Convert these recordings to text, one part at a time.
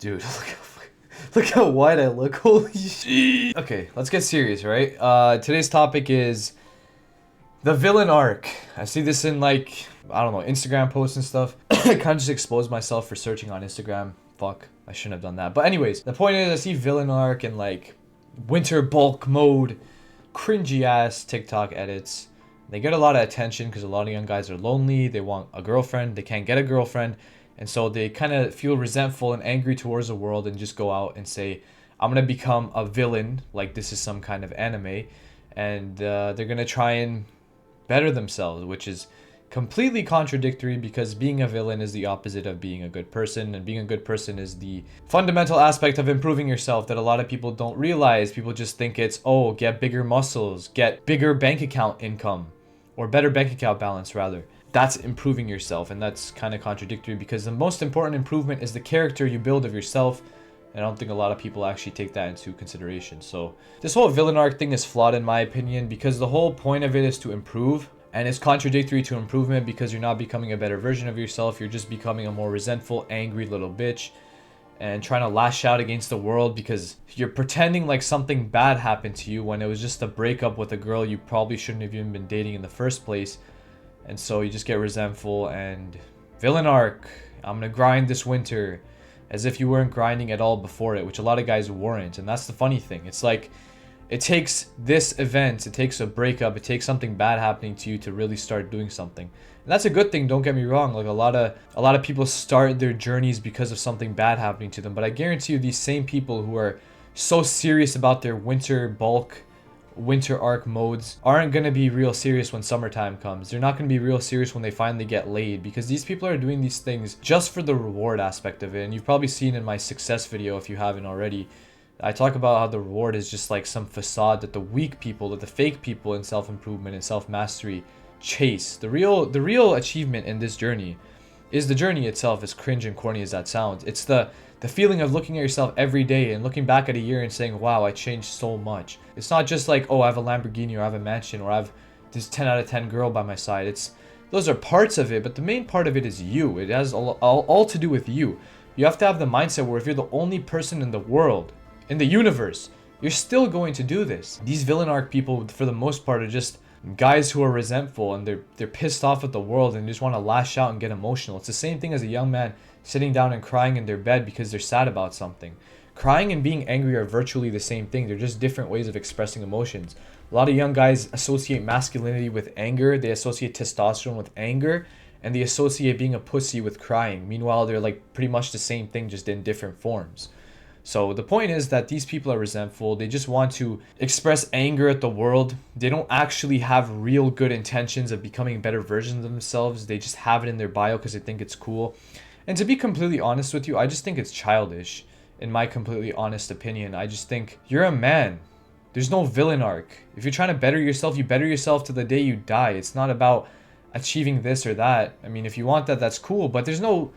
Dude, look how wide I look. Holy shit. Okay, let's get serious, right? Today's topic is the villain arc. I see this in like, I don't know, Instagram posts and stuff. I kind of just exposed myself for searching on Instagram. Fuck, I shouldn't have done that. But anyways, the point is I see villain arc and like winter bulk mode, cringy ass TikTok edits. They get a lot of attention because a lot of young guys are lonely. They want a girlfriend. They can't get a girlfriend. And so they kind of feel resentful and angry towards the world and just go out and say, I'm going to become a villain, like this is some kind of anime. And they're going to try and better themselves, which is completely contradictory because being a villain is the opposite of being a good person, and being a good person is the fundamental aspect of improving yourself that a lot of people don't realize. People just think it's, oh, get bigger muscles, get bigger bank account income, or better bank account balance rather. That's improving yourself, and that's kind of contradictory because the most important improvement is the character you build of yourself. And I don't think a lot of people actually take that into consideration. So this whole villain arc thing is flawed in my opinion because the whole point of it is to improve, and it's contradictory to improvement because you're not becoming a better version of yourself. You're just becoming a more resentful, angry little bitch and trying to lash out against the world because you're pretending like something bad happened to you when it was just a breakup with a girl you probably shouldn't have even been dating in the first place. And so you just get resentful and villain arc. I'm gonna grind this winter, as if you weren't grinding at all before it, which a lot of guys weren't. And that's the funny thing. It's like, it takes this event, it takes a breakup, it takes something bad happening to you to really start doing something. And that's a good thing, don't get me wrong. Like a lot of people start their journeys because of something bad happening to them. But I guarantee you these same people who are so serious about their winter arc modes aren't going to be real serious when summertime comes. They're not going to be real serious when they finally get laid because these people are doing these things just for the reward aspect of it. And you've probably seen in my success video, if you haven't already, I talk about how the reward is just like some facade that the weak people, that the fake people in self-improvement and self-mastery chase. The real achievement in this journey is the journey itself, as cringe and corny as that sounds. It's the feeling of looking at yourself every day and looking back at a year and saying, wow, I changed so much. It's not just like, oh, I have a Lamborghini or I have a mansion or I have this 10 out of 10 girl by my side. Those are parts of it, but the main part of it is you. It has all to do with you. You have to have the mindset where if you're the only person in the world, in the universe, you're still going to do this. These villain arc people, for the most part, are just guys who are resentful and they're pissed off at the world and just want to lash out and get emotional. It's the same thing as a young man sitting down and crying in their bed because they're sad about something. Crying and being angry are virtually the same thing. They're just different ways of expressing emotions. A lot of young guys associate masculinity with anger. They associate testosterone with anger, and they associate being a pussy with crying. Meanwhile, they're like pretty much the same thing, just in different forms. So the point is that these people are resentful. They just want to express anger at the world. They don't actually have real good intentions of becoming better versions of themselves. They just have it in their bio because they think it's cool. And to be completely honest with you, I just think it's childish. In my completely honest opinion, I just think you're a man. There's no villain arc. If you're trying to better yourself, you better yourself to the day you die. It's not about achieving this or that. I mean, if you want that, that's cool. But there's no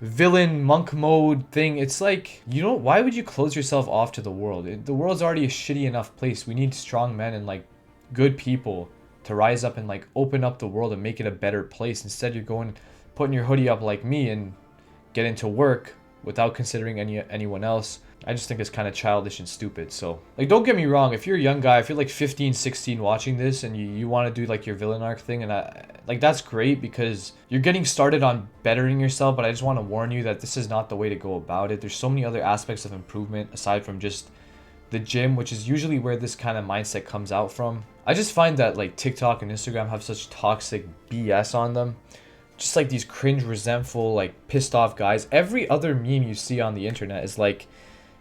villain monk mode thing. It's like, you know, why would you close yourself off to the world? The world's already a shitty enough place. We need strong men and like good people to rise up and like open up the world and make it a better place. Instead, you're going, putting your hoodie up like me and get into work without considering anyone else. I just think it's kind of childish and stupid. So like, don't get me wrong, if you're a young guy, if you're like 15, 16 watching this and you want to do like your villain arc thing, and like that's great because you're getting started on bettering yourself, but I just want to warn you that this is not the way to go about it. There's so many other aspects of improvement aside from just the gym, which is usually where this kind of mindset comes out from. I just find that like TikTok and Instagram have such toxic BS on them. Just like these cringe, resentful, like pissed off guys. Every other meme you see on the internet is like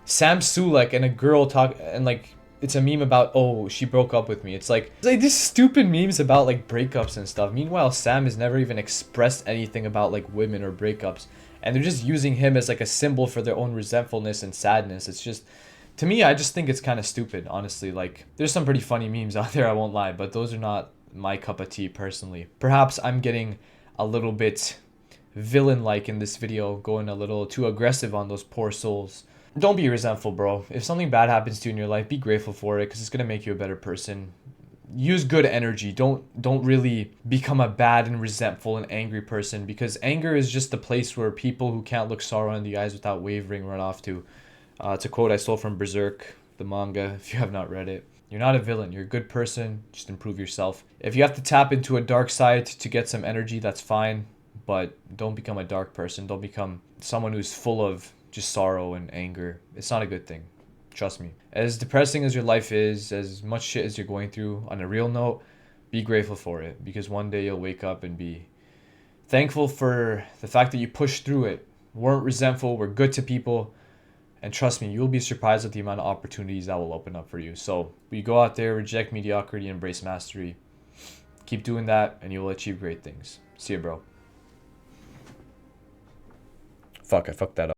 Sam Sulek and a girl talk, and like it's a meme about, oh, she broke up with me. It's like these stupid memes about like breakups and stuff. Meanwhile, Sam has never even expressed anything about like women or breakups, and they're just using him as like a symbol for their own resentfulness and sadness. It's just, to me, I just think it's kind of stupid, honestly. Like, there's some pretty funny memes out there, I won't lie, but those are not my cup of tea personally. Perhaps I'm getting a little bit villain-like in this video, going a little too aggressive on those poor souls. Don't be resentful, bro. If something bad happens to you in your life, be grateful for it because it's going to make you a better person. use good energy. Don't really become a bad and resentful and angry person, because anger is just the place where people who can't look sorrow in the eyes without wavering run off to. It's a quote I stole from Berserk, the manga, if you have not read it. You're not a villain. You're a good person. Just improve yourself. If you have to tap into a dark side to get some energy, that's fine. But don't become a dark person. Don't become someone who's full of just sorrow and anger. It's not a good thing. Trust me. As depressing as your life is, as much shit as you're going through, on a real note, be grateful for it. Because one day you'll wake up and be thankful for the fact that you pushed through it. Weren't resentful. Were good to people. And trust me, you'll be surprised at the amount of opportunities that will open up for you. So we go out there, reject mediocrity, embrace mastery. Keep doing that, and you'll achieve great things. See ya, bro. Fuck, I fucked that up.